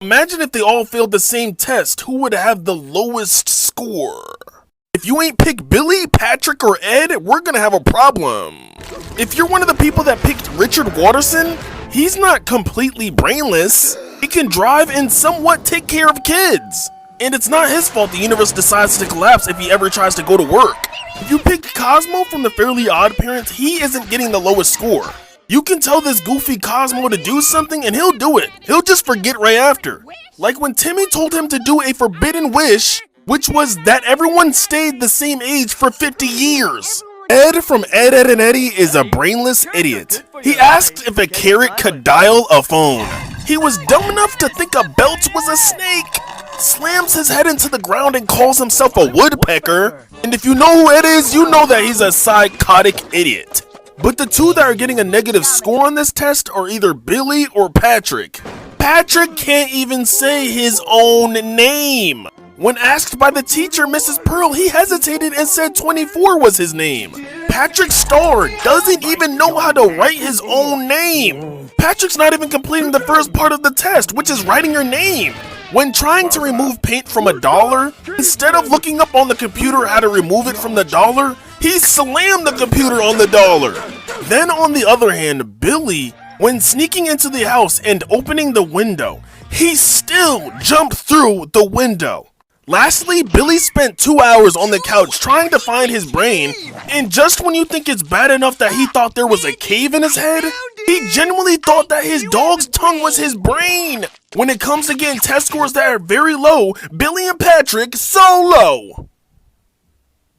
Imagine if they all failed the same test, who would have the lowest score? If you ain't pick Billy, Patrick, or Ed, we're gonna have a problem. If you're one of the people that picked Richard Watterson, he's not completely brainless. He can drive and somewhat take care of kids. And it's not his fault the universe decides to collapse if he ever tries to go to work. If you pick Cosmo from the Fairly Odd Parents, he isn't getting the lowest score. You can tell this goofy Cosmo to do something and he'll do it. He'll just forget right after. Like when Timmy told him to do a forbidden wish, which was that everyone stayed the same age for 50 years. Ed from Ed, Edd and Eddy is a brainless idiot. He asked if a carrot could dial a phone. He was dumb enough to think a belt was a snake. Slams his head into the ground and calls himself a woodpecker. And if you know who Ed is, you know that he's a psychotic idiot. But the two that are getting a negative score on this test are either Billy or Patrick. Patrick can't even say his own name. When asked by the teacher, Mrs. Pearl, he hesitated and said 24 was his name. Patrick Starr doesn't even know how to write his own name. Patrick's not even completing the first part of the test, which is writing your name. When trying to remove paint from a dollar, instead of looking up on the computer how to remove it from the dollar, he slammed the computer on the dollar. Then on the other hand, Billy, when sneaking into the house and opening the window, he still jumped through the window. Lastly, Billy spent 2 hours on the couch trying to find his brain, and just when you think it's bad enough that he thought there was a cave in his head, he genuinely thought that his dog's tongue was his brain. When it comes to getting test scores that are very low, Billy and Patrick so low.